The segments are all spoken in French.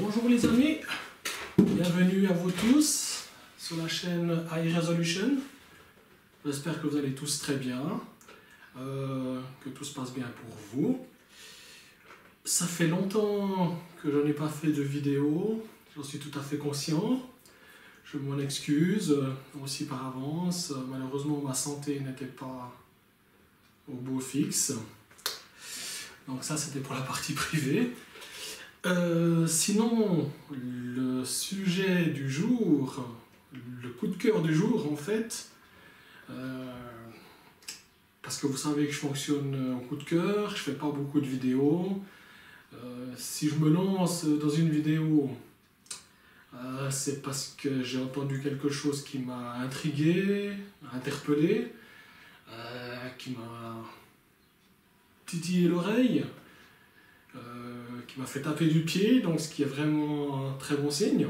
Bonjour les amis, bienvenue à vous tous sur la chaîne High Resolution. J'espère que vous allez tous très bien, que tout se passe bien pour vous. Ça fait longtemps que je n'ai pas fait de vidéo, j'en suis tout à fait conscient. Je m'en excuse aussi par avance, malheureusement ma santé n'était pas au beau fixe. Donc ça c'était pour la partie privée. Sinon, le sujet du jour, le coup de cœur du jour en fait, parce que vous savez que je fonctionne au coup de cœur, je fais pas beaucoup de vidéos. Si je me lance dans une vidéo, c'est parce que j'ai entendu quelque chose qui m'a intrigué, interpellé, qui m'a titillé l'oreille. Qui m'a fait taper du pied, donc ce qui est vraiment un très bon signe.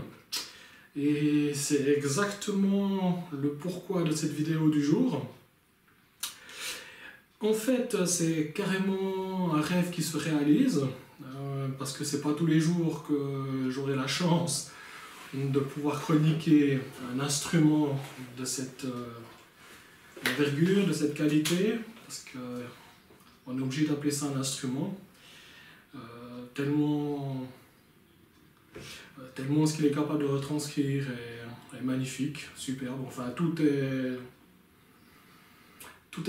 Et c'est exactement le pourquoi de cette vidéo du jour. En fait, c'est carrément un rêve qui se réalise, parce que c'est pas tous les jours que j'aurai la chance de pouvoir chroniquer un instrument de cette envergure, de cette qualité, parce qu'on est obligé d'appeler ça un instrument. Tellement ce qu'il est capable de retranscrire est magnifique, superbe, enfin tout est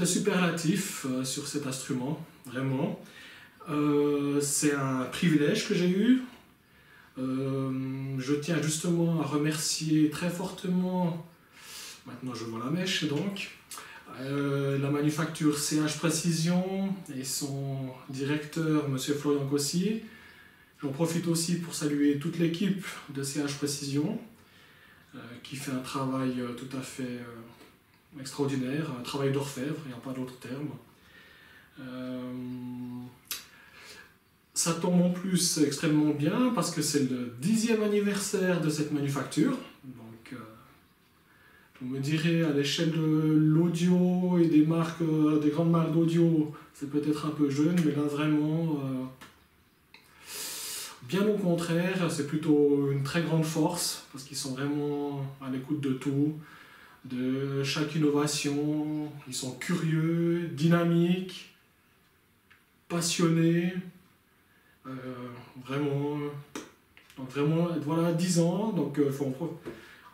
superlatif sur cet instrument, vraiment. C'est un privilège que j'ai eu. Je tiens justement à remercier très fortement, maintenant je vois la mèche donc, la manufacture CH Précision et son directeur, M. Florian Cossy. J'en profite aussi pour saluer toute l'équipe de CH Précision qui fait un travail tout à fait extraordinaire, un travail d'orfèvre, il n'y a pas d'autre terme. Ça tombe en plus extrêmement bien parce que c'est le 10e anniversaire de cette manufacture. Donc, vous me direz, à l'échelle de l'audio et des grandes marques d'audio, c'est peut-être un peu jeune, mais là vraiment, bien au contraire, c'est plutôt une très grande force, parce qu'ils sont vraiment à l'écoute de tout, de chaque innovation, ils sont curieux, dynamiques, passionnés, vraiment, donc vraiment, voilà, 10 ans, donc il faut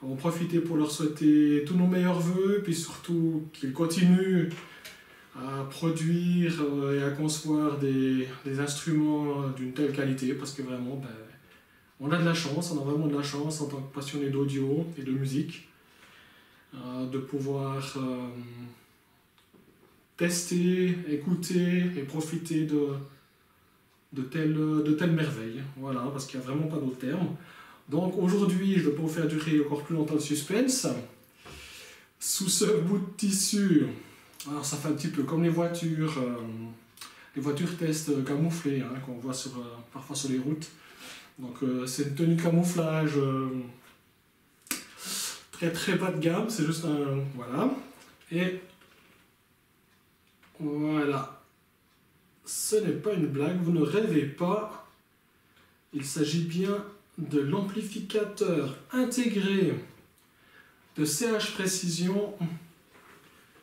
en profiter pour leur souhaiter tous nos meilleurs vœux, puis surtout qu'ils continuent à produire et à concevoir des instruments d'une telle qualité, parce que vraiment, on a de la chance, on a vraiment de la chance en tant que passionné d'audio et de musique, de pouvoir tester, écouter et profiter de telles merveilles. Voilà, parce qu'il n'y a vraiment pas d'autre terme. Donc aujourd'hui, je ne vais pas vous faire durer encore plus longtemps le suspense. Sous ce bout de tissu, alors ça fait un petit peu comme les voitures test camouflées qu'on voit parfois sur les routes. Donc c'est une tenue camouflage très très bas de gamme, c'est juste un... voilà. Et voilà. Ce n'est pas une blague, vous ne rêvez pas. Il s'agit bien de l'amplificateur intégré de CH Précision,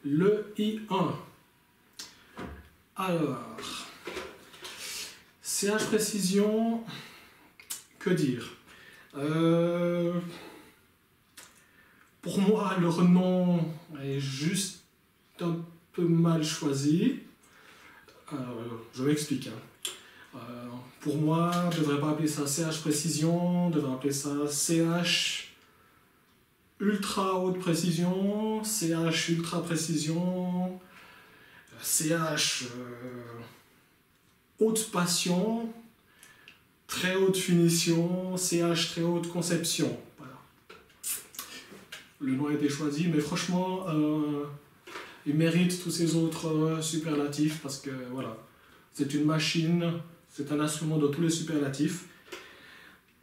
le I1. Alors, CH Précision, que dire, pour moi, leur nom est juste un peu mal choisi. Je m'explique. Pour moi, je ne devrais pas appeler ça CH Précision, je devrais appeler ça CH Ultra Haute Précision, CH Ultra Précision, CH Haute Passion, très haute finition, CH très haute conception. Voilà. Le nom a été choisi, mais franchement, il mérite tous ces autres superlatifs parce que voilà, c'est une machine, c'est un instrument de tous les superlatifs.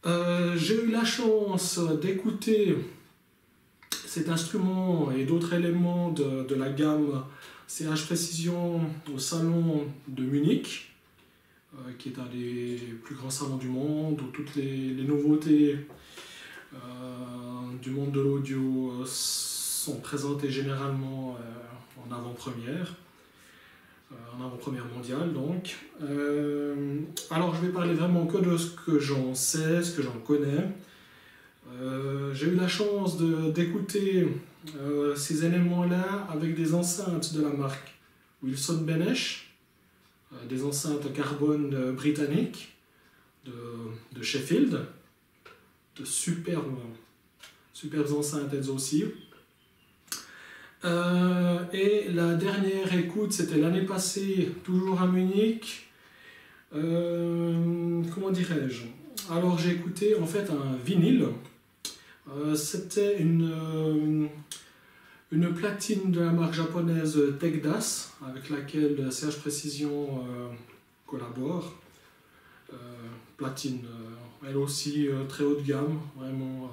J'ai eu la chance d'écouter cet instrument et d'autres éléments de la gamme CH Précision au salon de Munich. qui est un des plus grands salons du monde, où toutes les nouveautés du monde de l'audio sont présentées généralement en avant-première mondiale donc. Alors je vais parler vraiment que de ce que j'en sais, ce que j'en connais. J'ai eu la chance d'écouter ces éléments-là avec des enceintes de la marque Wilson Benesch, des enceintes carbone britanniques de Sheffield, de superbes enceintes elles aussi. Et la dernière écoute, c'était l'année passée, toujours à Munich. Comment dirais-je? Alors j'ai écouté en fait un vinyle. C'était une platine de la marque japonaise Tech Das, avec laquelle CH Precision collabore. Platine, elle aussi très haut de gamme, vraiment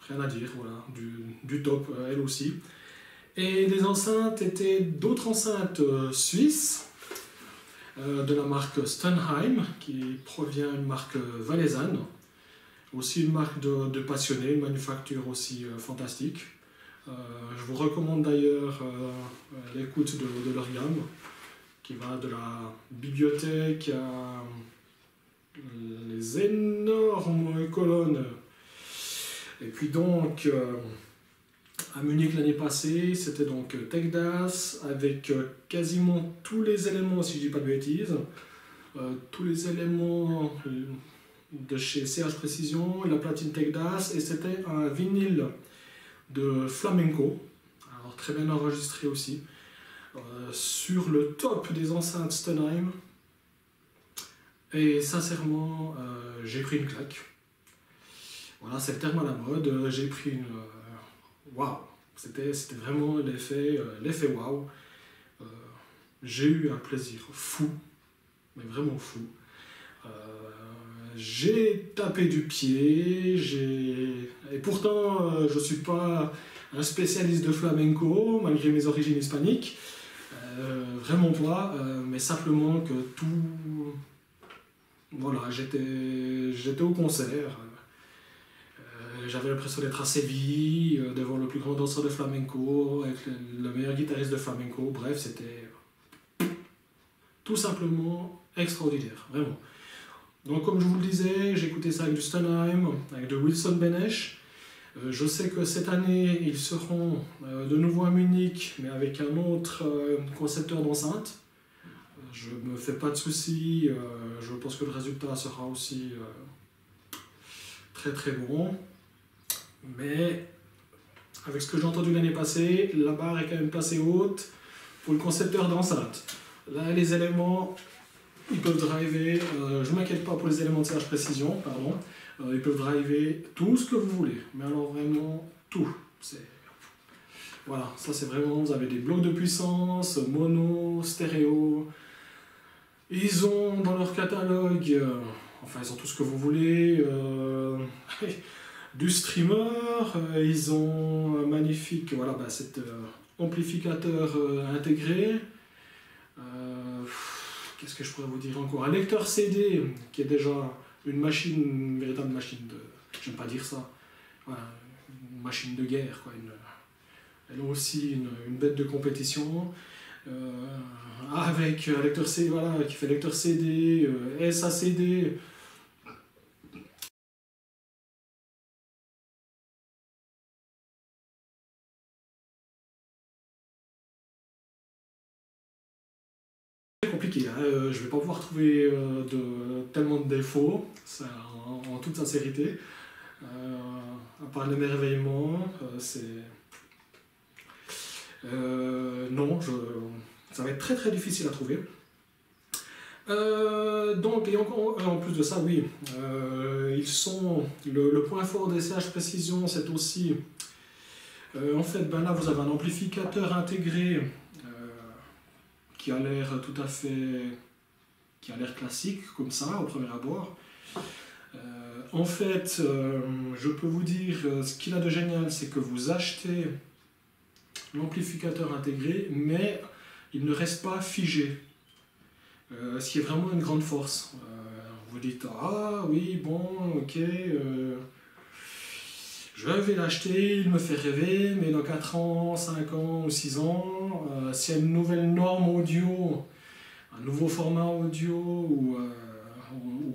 rien à dire, voilà, du top, elle aussi. Et les enceintes étaient d'autres enceintes suisses de la marque Stunheim, qui provient d'une marque valaisanne, aussi une marque de passionnés, une manufacture aussi fantastique. Je vous recommande d'ailleurs l'écoute de leur gamme, qui va de la bibliothèque à les énormes colonnes. Et puis donc, à Munich l'année passée, c'était donc Tech Das, avec quasiment tous les éléments, si je ne dis pas de bêtises, tous les éléments de chez CH Precision, la platine Tech Das, et c'était un vinyle de flamenco, alors très bien enregistré aussi, sur le top des enceintes Stunheim. Et sincèrement, j'ai pris une claque. Voilà, c'est le terme à la mode, j'ai pris une... Waouh! C'était vraiment l'effet waouh. J'ai eu un plaisir fou, mais vraiment fou. J'ai tapé du pied, et pourtant je ne suis pas un spécialiste de flamenco, malgré mes origines hispaniques. Vraiment pas, mais simplement que tout... Voilà, j'étais au concert. J'avais l'impression d'être à Séville, devant le plus grand danseur de flamenco, avec le meilleur guitariste de flamenco. Bref, c'était tout simplement extraordinaire, vraiment. Donc comme je vous le disais, j'ai écouté ça avec du Stunheim, avec de Wilson Benesch. Je sais que cette année, ils seront de nouveau à Munich, mais avec un autre concepteur d'enceinte. Je me fais pas de soucis, je pense que le résultat sera aussi très très bon. Mais avec ce que j'ai entendu l'année passée, la barre est quand même placée haute pour le concepteur d'enceinte. Là, les éléments, ils peuvent driver, je ne m'inquiète pas pour les éléments de CH Precision, pardon, ils peuvent driver tout ce que vous voulez, mais alors vraiment tout. Voilà, ça c'est vraiment, vous avez des blocs de puissance, mono, stéréo. Ils ont dans leur catalogue, enfin ils ont tout ce que vous voulez, du streamer, ils ont un magnifique, voilà, cet amplificateur intégré. Qu'est-ce que je pourrais vous dire encore? Un lecteur CD qui est déjà une véritable machine de... J'aime pas dire ça. Voilà, une machine de guerre, quoi. Elle a aussi une bête de compétition. Avec un lecteur CD, voilà, qui fait lecteur CD, SACD. Compliqué, hein. Je vais pas pouvoir trouver tellement de défauts, ça, en toute sincérité. À part l'émerveillement, non, ça va être très très difficile à trouver. Donc, et en plus de ça, oui, ils sont le point fort des CH Precision, c'est aussi en fait, ben là vous avez un amplificateur intégré qui a l'air tout à fait, qui a l'air classique comme ça au premier abord. En fait, je peux vous dire, ce qu'il a de génial, c'est que vous achetez l'amplificateur intégré, mais il ne reste pas figé. ce qui est vraiment une grande force. Vous dites, ah oui, bon, ok, je vais l'acheter, il me fait rêver, mais dans 4 ans, 5 ans ou 6 ans, s'il y a une nouvelle norme audio, un nouveau format audio, ou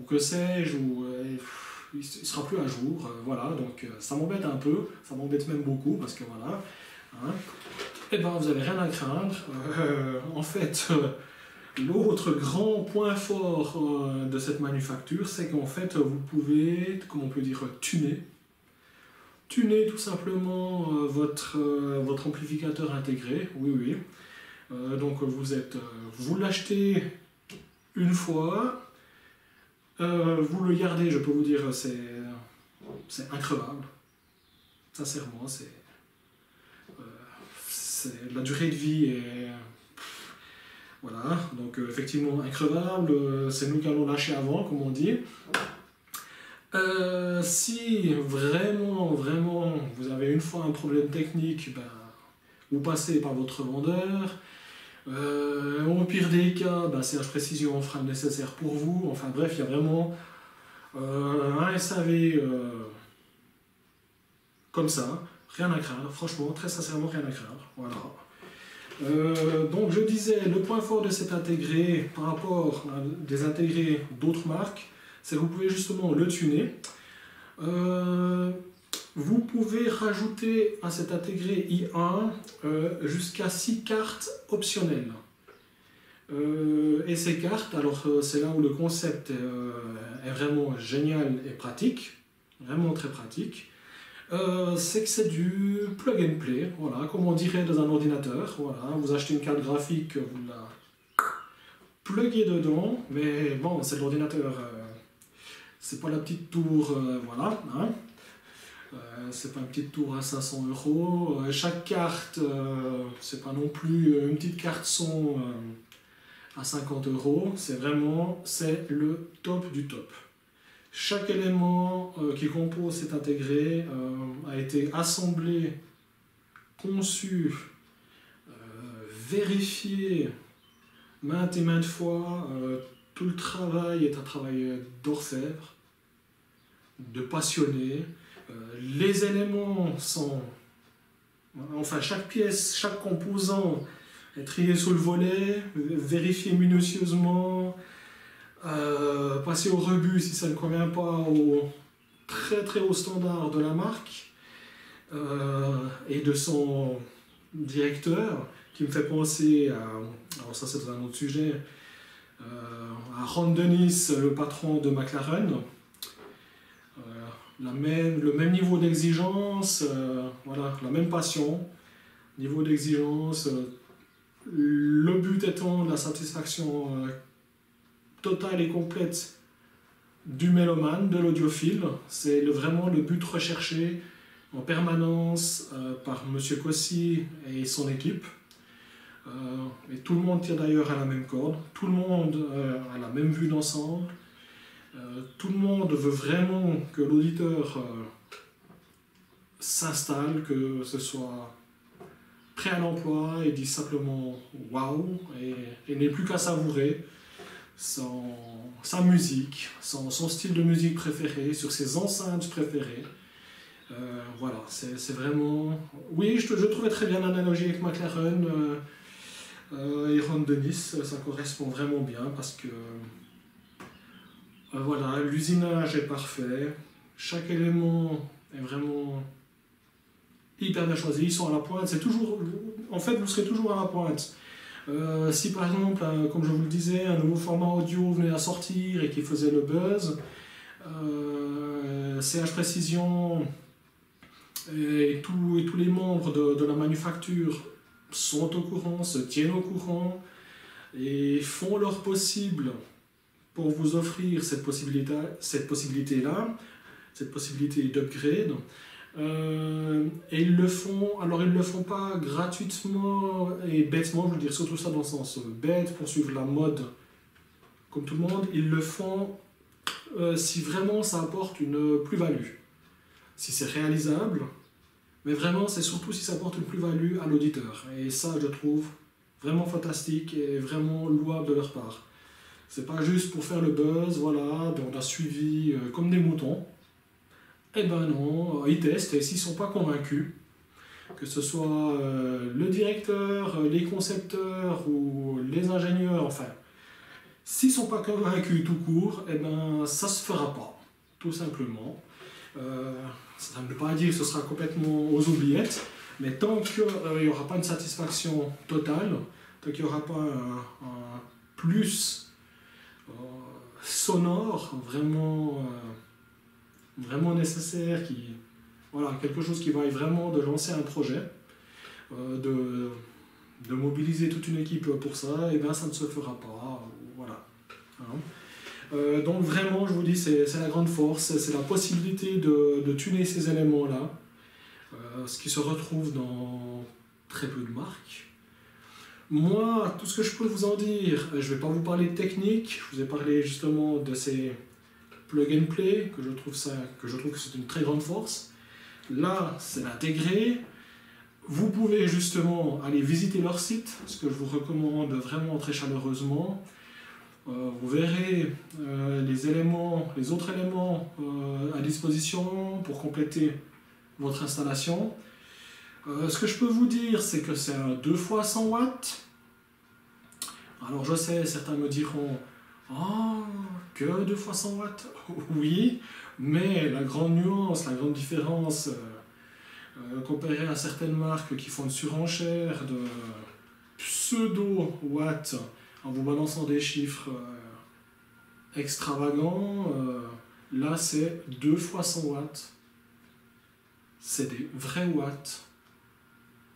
que sais-je, il ne sera plus à jour, voilà, donc ça m'embête un peu, ça m'embête même beaucoup, parce que voilà, hein, et ben vous n'avez rien à craindre, en fait, l'autre grand point fort de cette manufacture, c'est qu'en fait, vous pouvez, comment on peut dire, tuner tout simplement votre amplificateur intégré, oui, oui. Donc vous l'achetez une fois, vous le gardez, je peux vous dire, c'est increvable. Sincèrement, la durée de vie est... Voilà, donc effectivement increvable, c'est nous qui allons lâcher avant, comme on dit. Si vraiment vous avez une fois un problème technique, ben, vous passez par votre vendeur. Au pire des cas, ben, CH Précision fera le nécessaire pour vous. Enfin bref, il y a vraiment un SAV comme ça, rien à craindre, franchement, très sincèrement, rien à craindre. Voilà. Donc je disais, le point fort de cet intégré par rapport à des intégrés d'autres marques, c'est que vous pouvez justement le tuner. Vous pouvez rajouter à cet intégré I1 jusqu'à 6 cartes optionnelles. Et ces cartes, alors c'est là où le concept est vraiment génial et pratique, vraiment très pratique. C'est que c'est du plug and play, voilà, comme on dirait dans un ordinateur. Voilà, vous achetez une carte graphique, vous la pluguez dedans, mais bon, c'est de l'ordinateur, c'est pas la petite tour, voilà, hein. C'est pas une petite tour à 500 €. Chaque carte, c'est pas non plus une petite carte son à 50 €. C'est vraiment, c'est le top du top. Chaque élément qui compose cet intégré a été assemblé, conçu, vérifié maintes et maintes fois. Tout le travail est un travail d'orfèvre, de passionné. Les éléments sont... Enfin, chaque pièce, chaque composant est trié sur le volet, vérifié minutieusement, passer au rebut si ça ne convient pas au très très haut standard de la marque et de son directeur, qui me fait penser à, alors ça c'est un autre sujet, à Ron Dennis, le patron de McLaren. Le même niveau d'exigence, voilà, la même passion, niveau d'exigence, le but étant la satisfaction totale et complète du mélomane, de l'audiophile. C'est vraiment le but recherché en permanence par M. Cossi et son équipe. Et tout le monde tire d'ailleurs à la même corde, tout le monde a la même vue d'ensemble, tout le monde veut vraiment que l'auditeur s'installe, que ce soit prêt à l'emploi et dise simplement waouh, et n'ait plus qu'à savourer sa musique, son style de musique préféré, sur ses enceintes préférées. Voilà, c'est vraiment... Oui, je trouvais très bien l'analogie avec McLaren et Ron Dennis, ça correspond vraiment bien parce que voilà, l'usinage est parfait, chaque élément est vraiment hyper bien choisi, ils sont à la pointe, c'est toujours... En fait, vous serez toujours à la pointe. Si par exemple, comme je vous le disais, un nouveau format audio venait à sortir et qui faisait le buzz, CH Précision et tous les membres de la manufacture sont au courant, se tiennent au courant et font leur possible pour vous offrir cette possibilité-là, cette possibilité d'upgrade. Et ils le font, alors ils ne le font pas gratuitement et bêtement, je veux dire surtout ça dans le sens bête pour suivre la mode comme tout le monde, ils le font si vraiment ça apporte une plus-value, si c'est réalisable, mais vraiment c'est surtout si ça apporte une plus-value à l'auditeur, et ça je trouve vraiment fantastique et vraiment louable de leur part. C'est pas juste pour faire le buzz, voilà, on a suivi comme des moutons. Eh ben non, ils testent et s'ils sont pas convaincus, que ce soit le directeur, les concepteurs ou les ingénieurs, enfin, s'ils sont pas convaincus tout court, eh ben ça se fera pas, tout simplement. Ça ne veut pas dire que ce sera complètement aux oubliettes, mais tant qu'il n'y aura pas une satisfaction totale, tant qu'il n'y aura pas un plus sonore vraiment nécessaire, voilà, quelque chose qui vaille vraiment de lancer un projet, de mobiliser toute une équipe pour ça, et bien ça ne se fera pas. Voilà. Hein. Donc vraiment, je vous dis, c'est la grande force, c'est la possibilité de tuner ces éléments-là, ce qui se retrouve dans très peu de marques. Moi, tout ce que je peux vous en dire, je ne vais pas vous parler de technique, je vous ai parlé justement de ces plug and play, que je trouve que c'est une très grande force. Là, c'est l'intégrer. Vous pouvez justement aller visiter leur site, ce que je vous recommande vraiment très chaleureusement. Vous verrez les autres éléments à disposition pour compléter votre installation. Ce que je peux vous dire, c'est que c'est un 2 x 100 watts. Alors je sais, certains me diront « Oh, que 2 x 100 watts ?» Oui, mais la grande nuance, la grande différence comparée à certaines marques qui font une surenchère de pseudo-watts en vous balançant des chiffres extravagants, là c'est 2 x 100 watts. C'est des vrais watts.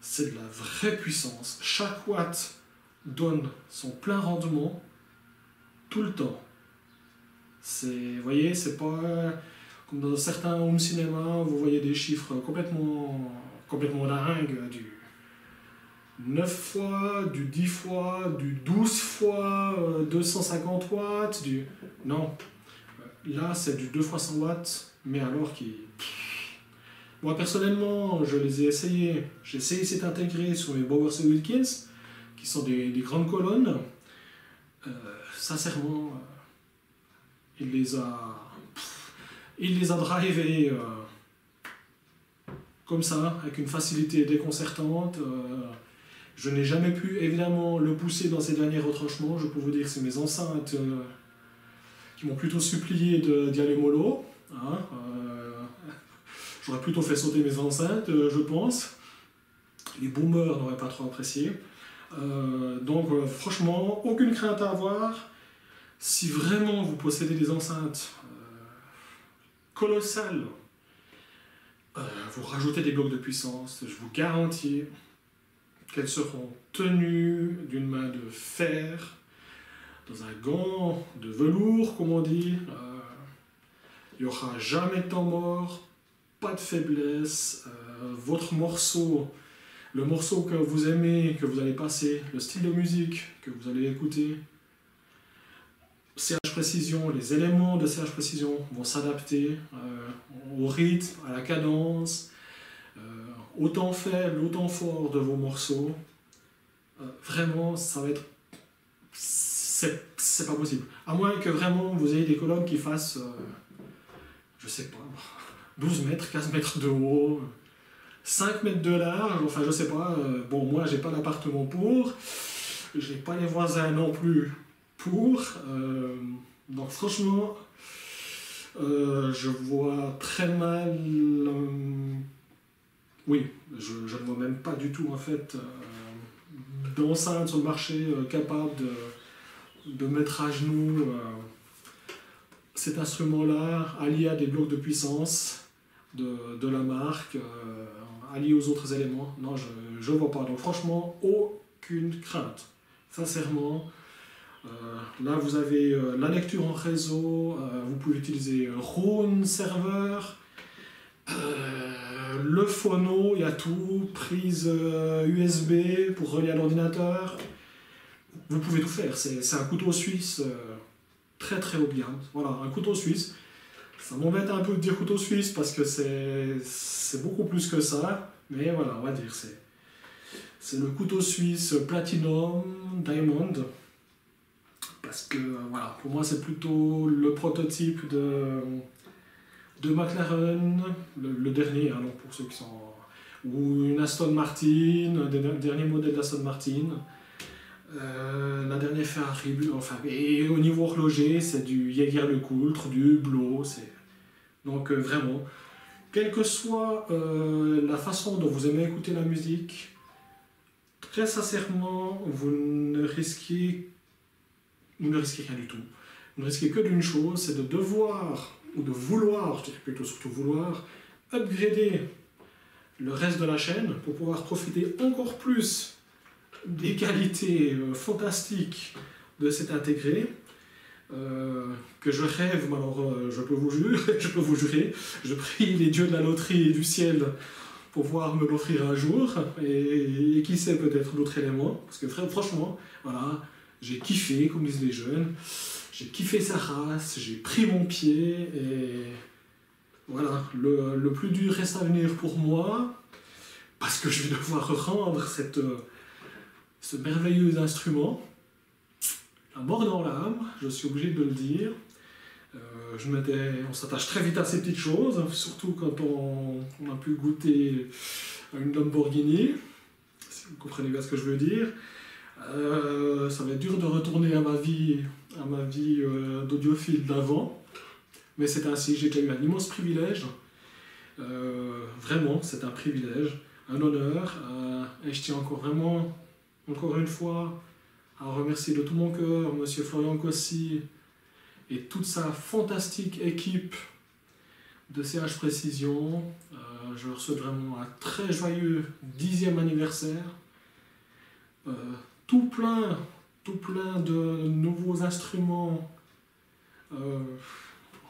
C'est de la vraie puissance. Chaque watt donne son plein rendement tout le temps. Vous voyez, c'est pas comme dans certains home cinéma, vous voyez des chiffres complètement dingues, du 9 fois, du 10 fois, du 12 fois, 250 watts, Non, là c'est du 2 x 100 watts, mais alors qui... Moi personnellement, je les ai essayés. J'ai essayé cet intégré sur mes Bowers & Wilkins, qui sont des grandes colonnes. Sincèrement, il les a drivés comme ça, avec une facilité déconcertante. Je n'ai jamais pu évidemment le pousser dans ses derniers retranchements. Je peux vous dire que c'est mes enceintes qui m'ont plutôt supplié d'y aller mollo. Hein, J'aurais plutôt fait sauter mes enceintes, je pense. Les boomers n'auraient pas trop apprécié. Donc franchement, aucune crainte à avoir. Si vraiment vous possédez des enceintes colossales, vous rajoutez des blocs de puissance, je vous garantis qu'elles seront tenues d'une main de fer, dans un gant de velours, comme on dit. Il n'y aura jamais de temps mort, pas de faiblesse. Votre morceau, le morceau que vous aimez, que vous allez passer, le style de musique que vous allez écouter, CH Précision, les éléments de CH Précision vont s'adapter au rythme, à la cadence, au temps faible, au temps fort de vos morceaux. Vraiment, ça va être... C'est pas possible. À moins que vraiment vous ayez des colonnes qui fassent, je sais pas, 12 mètres, 15 mètres de haut, 5 mètres de large, enfin je sais pas. Bon, moi j'ai pas l'appartement pour, j'ai pas les voisins non plus pour. Donc franchement, je vois très mal... oui, je ne vois même pas du tout en fait d'enceinte sur le marché capable de mettre à genoux cet instrument-là, allié à des blocs de puissance de la marque, allié aux autres éléments. Non, je ne vois pas. Donc franchement, aucune crainte. Sincèrement, là vous avez la lecture en réseau, vous pouvez utiliser Roon Server, le phono, il y a tout, prise USB pour relier à l'ordinateur. Vous pouvez tout faire, c'est un couteau suisse très très haut de gamme. Voilà, un couteau suisse. Ça m'embête un peu de dire couteau suisse parce que c'est beaucoup plus que ça. Mais voilà, on va dire c'est le couteau suisse Platinum Diamond. parce que voilà, pour moi c'est plutôt le prototype de McLaren, le dernier, hein, donc pour ceux qui sont... ou une Aston Martin, un des derniers modèles d'Aston Martin. La dernière Ferrari, enfin, et au niveau horloger, c'est du Jaeger-LeCoultre, du Hublot, donc vraiment, quelle que soit la façon dont vous aimez écouter la musique, très sincèrement, vous ne risquez rien du tout. Vous ne risquez que d'une chose, c'est de devoir, ou de vouloir, je dirais plutôt surtout vouloir, upgrader le reste de la chaîne pour pouvoir profiter encore plus des qualités fantastiques de cet intégré, que je rêve, mais alors je peux vous jurer, je prie les dieux de la loterie et du ciel pour pouvoir me l'offrir un jour, et qui sait, peut-être d'autres éléments, parce que franchement, voilà, j'ai kiffé, comme disent les jeunes, j'ai kiffé sa race, j'ai pris mon pied, et voilà, le plus dur reste à venir pour moi, parce que je vais devoir rendre ce merveilleux instrument, la mort dans l'âme, je suis obligé de le dire. On s'attache très vite à ces petites choses, surtout quand on a pu goûter à une Lamborghini, si vous comprenez bien ce que je veux dire. Ça va être dur de retourner à ma vie d'audiophile d'avant, mais c'est ainsi, j'ai déjà eu un immense privilège. Vraiment, c'est un privilège, un honneur, et je tiens encore une fois, à remercier de tout mon cœur M. Florian Cossy et toute sa fantastique équipe de CH Précision. Je leur souhaite vraiment un très joyeux 10e anniversaire. Tout plein de nouveaux instruments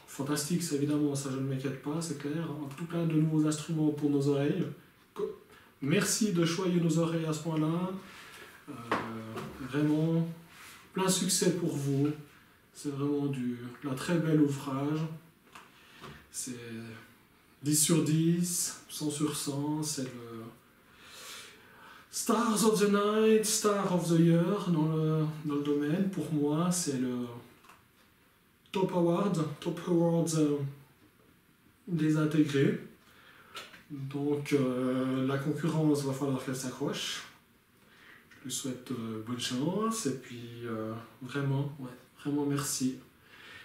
fantastiques, évidemment, ça je ne m'inquiète pas, c'est clair. Hein, tout plein de nouveaux instruments pour nos oreilles. Merci de choyer nos oreilles à ce point-là. Vraiment, plein succès pour vous. C'est vraiment un très bel ouvrage. C'est 10 sur 10, 100 sur 100. C'est le Stars of the Night, Star of the Year dans le domaine. Pour moi, c'est le Top Awards des intégrés. Donc la concurrence, va falloir qu'elle s'accroche. Je lui souhaite bonne chance et puis vraiment merci.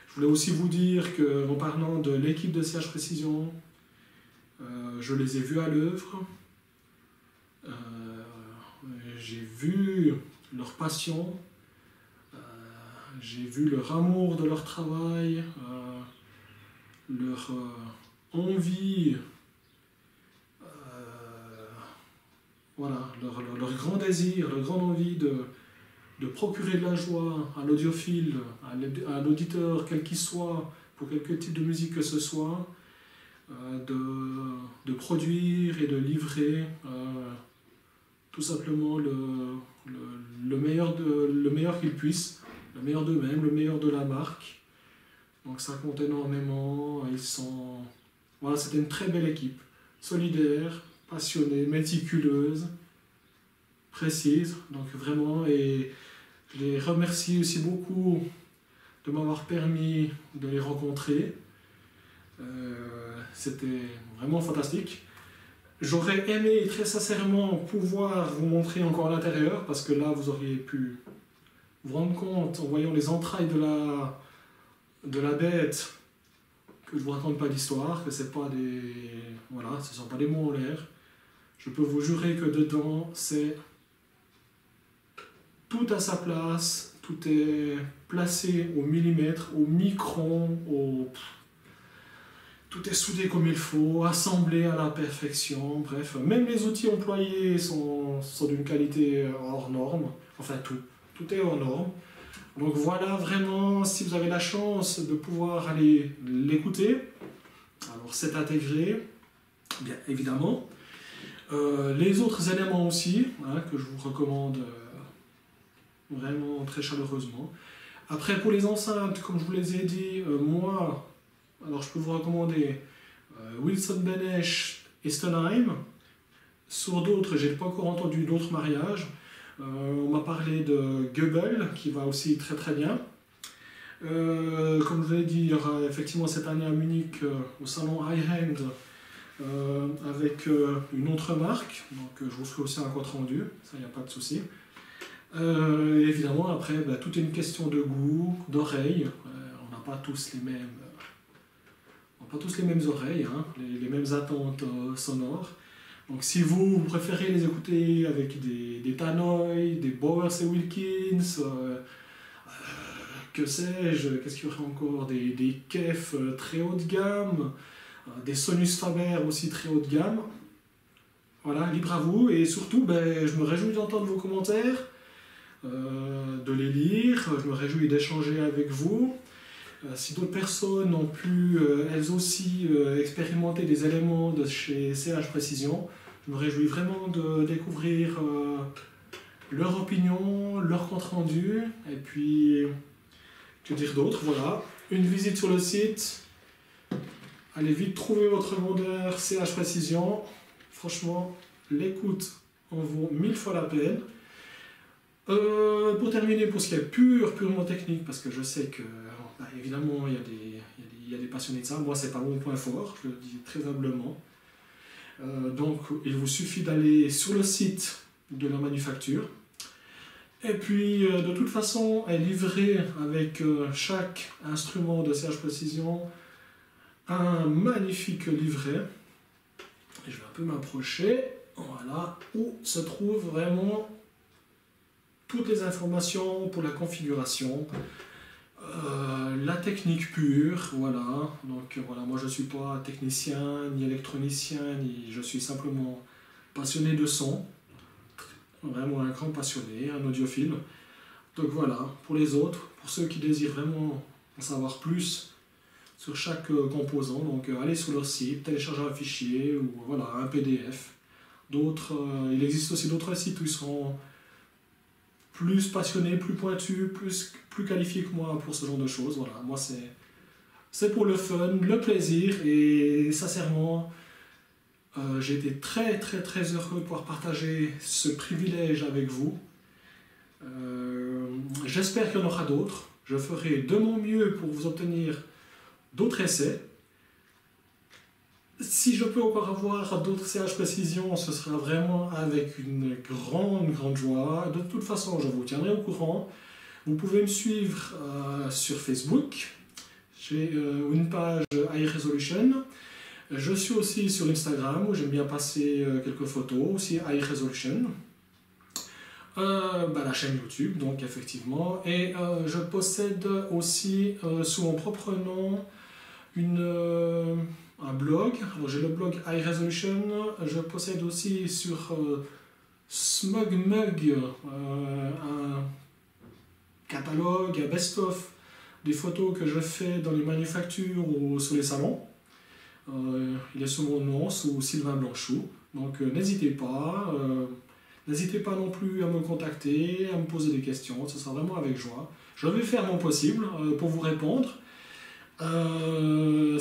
Je voulais aussi vous dire qu'en parlant de l'équipe de CH Précision, je les ai vus à l'œuvre. J'ai vu leur passion, j'ai vu leur amour de leur travail, leur envie, voilà, leur grand désir, leur grande envie de procurer de la joie à l'audiophile, à l'auditeur, quel qu'il soit, pour quelque type de musique que ce soit, de produire et de livrer tout simplement le meilleur qu'ils puissent, le meilleur d'eux-mêmes, le meilleur de la marque. Donc ça compte énormément. Voilà, c'était une très belle équipe, solidaire, passionnée, méticuleuse, précise, donc vraiment, et je les remercie aussi beaucoup de m'avoir permis de les rencontrer. C'était vraiment fantastique. J'aurais aimé très sincèrement pouvoir vous montrer encore l'intérieur, parce que là vous auriez pu vous rendre compte en voyant les entrailles de la bête que je ne vous raconte pas d'histoire, que c'est pas ce sont pas des mots en l'air. Je peux vous jurer que dedans c'est tout à sa place, tout est placé au millimètre, au micron, tout est soudé comme il faut, assemblé à la perfection, bref. Même les outils employés sont d'une qualité hors norme, enfin tout est hors norme. Donc voilà, vraiment, si vous avez la chance de pouvoir aller l'écouter, alors c'est intégré, bien évidemment. Les autres éléments aussi, hein, que je vous recommande vraiment très chaleureusement. Après, pour les enceintes, comme je vous les ai dit, moi, alors je peux vous recommander Wilson Benesch et Stonheim. Sur d'autres, j'ai pas encore entendu d'autres mariages. On m'a parlé de Goebel, qui va aussi très très bien. Comme je vais dire, effectivement cette année à Munich, au salon High-End, avec une autre marque, donc je vous ferai aussi un compte rendu, ça il n'y a pas de souci. Évidemment après, tout est une question de goût, d'oreille, on n'a pas tous les mêmes oreilles, hein, les mêmes attentes sonores. Donc si vous préférez les écouter avec des Tannoy, des Bowers et Wilkins, que sais-je, qu'est-ce qu'il y aurait encore, des Kef très haut de gamme, des Sonus Faber aussi très haut de gamme. Voilà, libre à vous, et surtout je me réjouis d'entendre vos commentaires, de les lire, je me réjouis d'échanger avec vous. Si d'autres personnes ont pu elles aussi expérimenter des éléments de chez CH Précision, je me réjouis vraiment de découvrir leur opinion, leur compte rendu, et puis que dire d'autre, voilà, une visite sur le site, allez vite trouver votre vendeur CH Précision, franchement l'écoute en vaut 1000 fois la peine. Pour terminer, pour ce qui est purement technique, parce que je sais que évidemment il y a des passionnés de ça, moi c'est pas mon point fort, je le dis très humblement. Donc il vous suffit d'aller sur le site de la manufacture, et puis de toute façon est livré avec chaque instrument de CH Précision un magnifique livret, et je vais un peu m'approcher, voilà, où se trouvent vraiment toutes les informations pour la configuration, la technique pure, voilà. Donc voilà, moi je ne suis pas technicien, ni électronicien, je suis simplement passionné de son, vraiment un grand passionné, un audiophile. Donc voilà, pour les autres, pour ceux qui désirent vraiment en savoir plus sur chaque composant, donc allez sur leur site, téléchargez un fichier ou voilà, un PDF. D'autres, il existe aussi d'autres sites où ils seront plus passionnés, plus pointus, plus qualifiés que moi pour ce genre de choses. Voilà, moi c'est pour le fun, le plaisir, et sincèrement, j'ai été très heureux de pouvoir partager ce privilège avec vous. J'espère qu'il y en aura d'autres. Je ferai de mon mieux pour vous obtenir d'autres essais. Si je peux encore avoir d'autres CH Précision, ce sera vraiment avec une grande joie. De toute façon, je vous tiendrai au courant. Vous pouvez me suivre sur Facebook. J'ai une page High Resolution. Je suis aussi sur Instagram où j'aime bien passer quelques photos, aussi High Resolution. La chaîne YouTube, donc effectivement. Et je possède aussi sous mon propre nom un blog. Alors j'ai le blog High Resolution. Je possède aussi sur SmugMug un catalogue, un best-of des photos que je fais dans les manufactures ou sur les salons. Il est sous mon nom, sous Sylvain Blanchou. Donc n'hésitez pas. N'hésitez pas non plus à me contacter, à me poser des questions, ce sera vraiment avec joie. Je vais faire mon possible pour vous répondre. Mes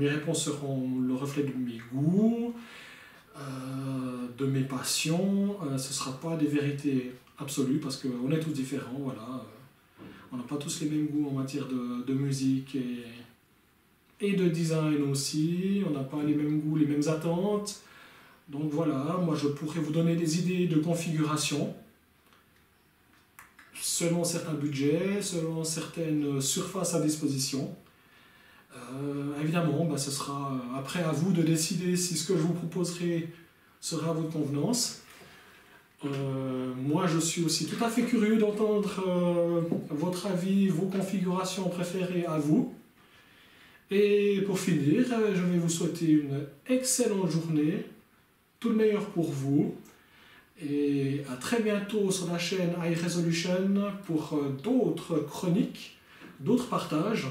réponses seront le reflet de mes goûts, de mes passions. Ce ne sera pas des vérités absolues parce qu'on est tous différents. Voilà. On n'a pas tous les mêmes goûts en matière de musique et de design aussi. On n'a pas les mêmes goûts, les mêmes attentes. Donc voilà, moi je pourrais vous donner des idées de configuration selon certains budgets, selon certaines surfaces à disposition. Évidemment, ce sera après à vous de décider si ce que je vous proposerai sera à votre convenance. Moi je suis aussi tout à fait curieux d'entendre votre avis, vos configurations préférées à vous. Et pour finir, je vais vous souhaiter une excellente journée. Tout le meilleur pour vous, et à très bientôt sur la chaîne High Resolution pour d'autres chroniques, d'autres partages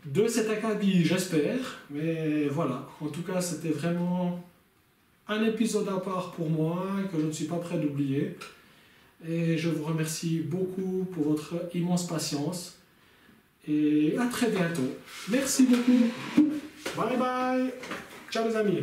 de cet acabit, j'espère. Mais voilà, en tout cas c'était vraiment un épisode à part pour moi que je ne suis pas prêt d'oublier, et je vous remercie beaucoup pour votre immense patience, et à très bientôt. Merci beaucoup, bye bye, ciao les amis.